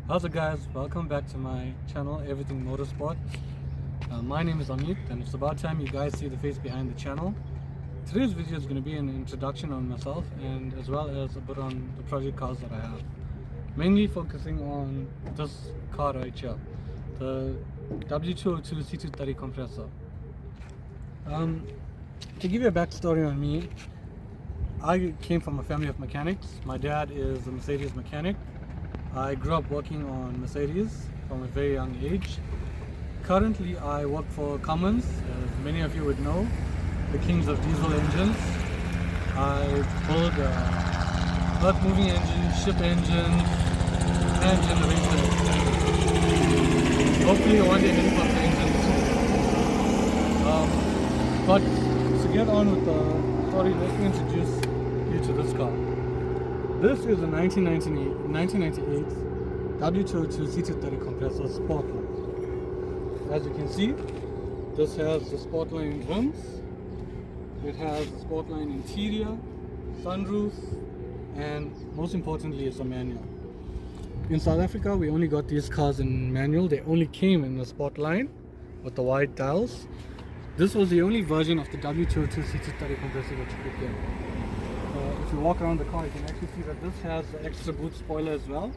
How's it guys? Welcome back to my channel, Everything Motorsport. My name is Amit and it's about time you guys see the face behind the channel. Today's video is going to be an introduction on myself and as well as a bit on the project cars that I have. Mainly focusing on this car right here, the W202 C230 compressor. To give you a backstory on me, I came from a family of mechanics. My dad is a Mercedes mechanic. I grew up working on Mercedes from a very young age. Currently I work for Cummins, as many of you would know, the kings of diesel engines. I build earth moving engines, ship engines, and generators. Hopefully one day helicopter engines too. But to get on with the story, let me introduce you to this car. This is a 1998 W202 C230 compressor Sportline. As you can see, this has the Sportline rims, it has the Sportline interior, sunroof, and most importantly it's a manual. In South Africa we only got these cars in manual. They only came in the Sportline with the wide dials. This was the only version of the W202 C230 compressor that you could get. If you walk around the car, you can actually see that this has the extra boot spoiler as well.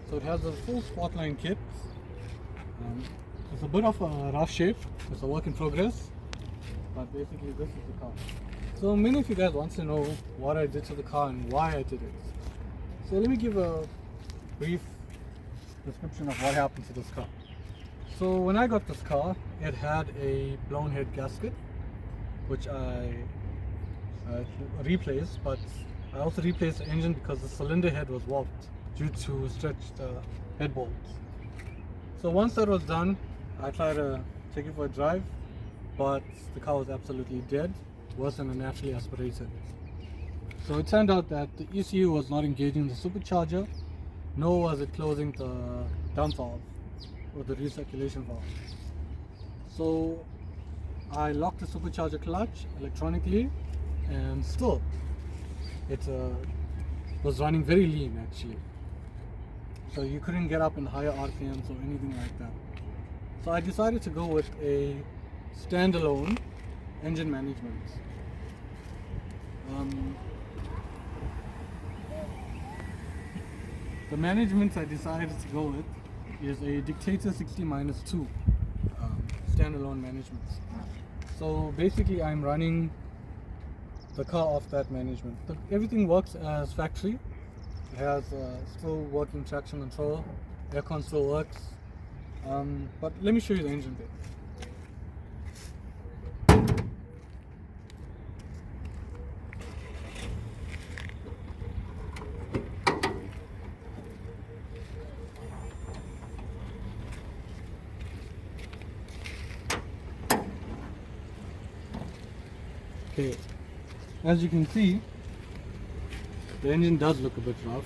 So it has a full Sportline kit. It's a bit of a rough shape. It's a work in progress. But basically this is the car. So many of you guys want to know what I did to the car and why I did it. So let me give a brief description of what happened to this car. So when I got this car, it had a blown head gasket, which I replaced, but I also replaced the engine because the cylinder head was warped due to stretched head bolts. So once that was done, I tried to take it for a drive, but the car was absolutely dead, worse than a naturally aspirated. So it turned out that the ECU was not engaging the supercharger, nor was it closing the dump valve or the recirculation valve. So I locked the supercharger clutch electronically, and still it was running very lean actually, so you couldn't get up in higher RPMs or anything like that. So I decided to go with a standalone engine management. The management I decided to go with is a Dictator 60-2 standalone management. So basically I'm running the car off that management. Everything works as factory. It has still working traction control, aircon still works, but let me show you the engine bit. Okay. As you can see, the engine does look a bit rough,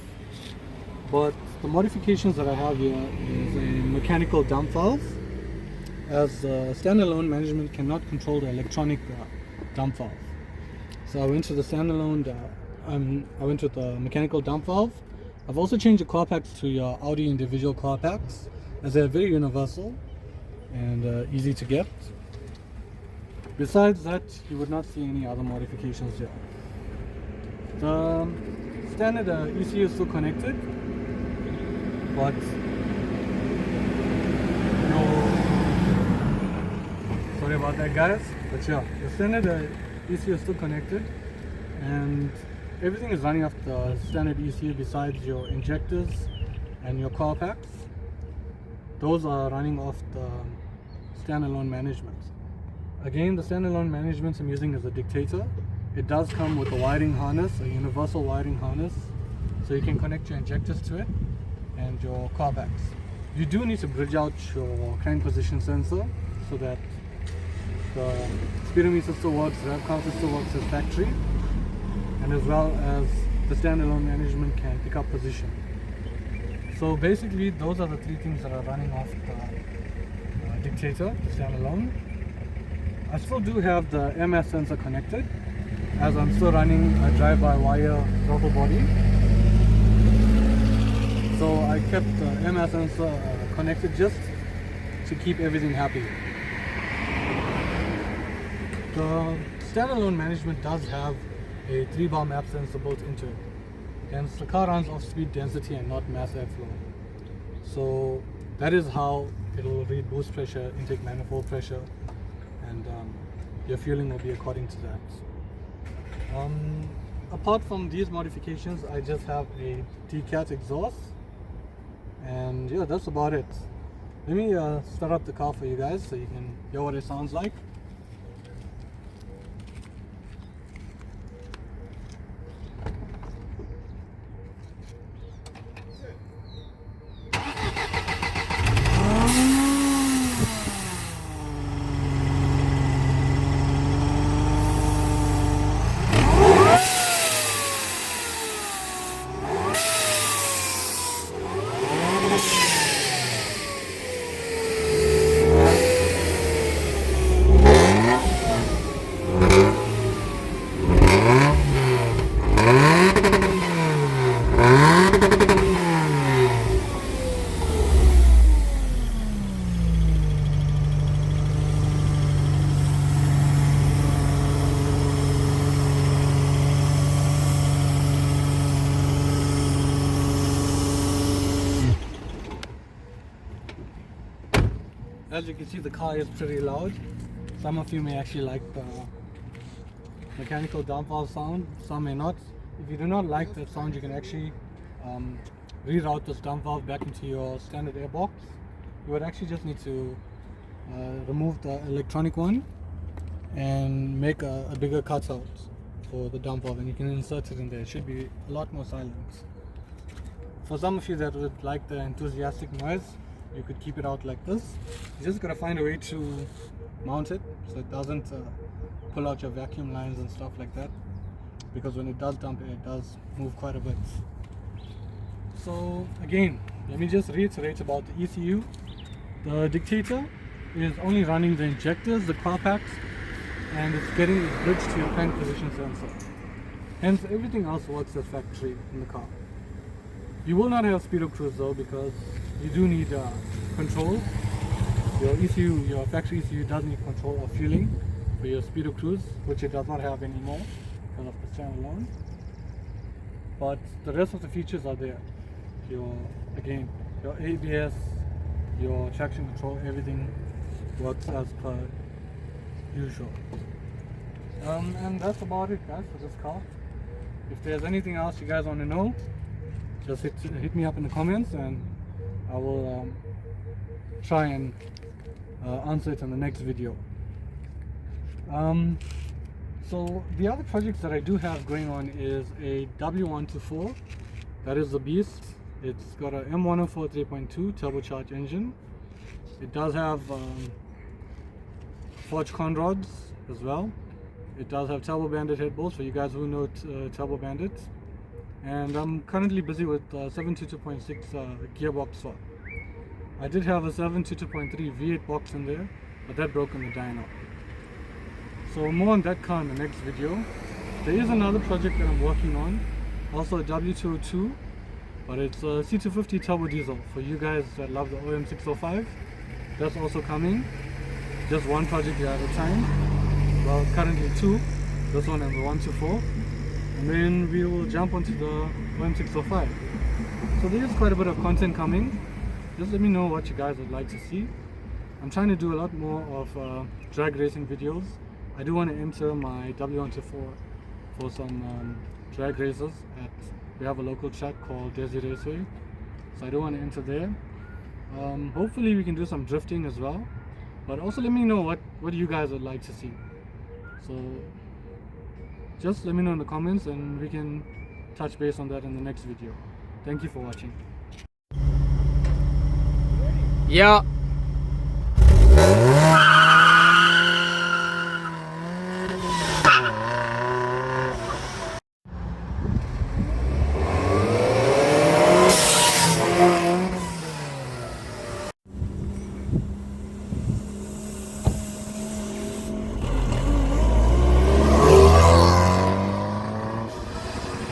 but the modifications that I have here is a mechanical dump valve, as standalone management cannot control the electronic dump valve. So I went to the standalone, I went with the mechanical dump valve. I've also changed the car packs to your Audi individual car packs, as they're very universal and easy to get. Besides that, you would not see any other modifications here. The standard ECU is still connected, but sorry about that guys, but yeah, the standard ECU is still connected and everything is running off the standard ECU besides your injectors and your car packs. Those are running off the standalone management. Again, the standalone management I'm using is a Dictator. It does come with a wiring harness, a universal wiring harness, so you can connect your injectors to it and your car packs. You do need to bridge out your crank position sensor so that the speedometer still works, rev counter still works as factory, and as well as the standalone management can pick up position. So basically those are the three things that are running off the Dictator, the standalone. I still do have the MS sensor connected, as I'm still running a drive-by-wire throttle body. kept the air sensor connected just to keep everything happy. The standalone management does have a 3-bar map sensor built into it. Hence the car runs off speed density and not mass airflow. So that is how it will read boost pressure, intake manifold pressure, and your fueling will be according to that. Apart from these modifications, I just have a DCAT exhaust, and yeah, that's about it. Let me start up the car for you guys so you can hear what it sounds like. As you can see, the car is pretty loud. Some of you may actually like the mechanical dump valve sound, some may not. If you do not like that sound, you can actually reroute this dump valve back into your standard airbox. You would actually just need to remove the electronic one and make a bigger cutout for the dump valve, and you can insert it in there. It should be a lot more silent. For some of you that would like the enthusiastic noise, you could keep it out like this. You just gotta find a way to mount it so it doesn't pull out your vacuum lines and stuff like that, because when it does dump air, it does move quite a bit. So again, let me just reiterate about the ECU. The dictator is only running the injectors, the car packs, and it's getting it bridged to your crank position sensor. Hence everything else works as factory in the car. You will not have speedo cruise though, because you do need control. Your ECU, your factory ECU does need control of fueling for your speedo cruise, which it does not have anymore because of the standalone. But the rest of the features are there. Your ABS, your traction control, everything works as per usual. And that's about it, guys, for this car. If there's anything else you guys want to know, just hit me up in the comments, and I will try and answer it in the next video. So the other projects that I do have going on is a W202. That is the beast. It's got a M104 3.2 turbocharged engine. It does have forged con rods as well. It does have turbo banded head bolts for you guys who know turbo banded. And I'm currently busy with 722.6 gearbox swap. I did have a 722.3 V8 box in there, but that broke in the dyno. So more on that car in the next video. There is another project that I'm working on, also a W202, but it's a C250 turbo diesel for you guys that love the OM605. That's also coming. Just one project at a time. Well, currently two. This one and the 124. And then we will jump onto the OM605. So there is quite a bit of content coming. Just let me know what you guys would like to see. I'm trying to do a lot more of drag racing videos. I do want to enter my W124 for some drag races. We have a local track called Desi Raceway, so I do want to enter there. Hopefully we can do some drifting as well, but also let me know what you guys would like to see. So just let me know in the comments, and we can touch base on that in the next video. Thank you for watching. Yeah.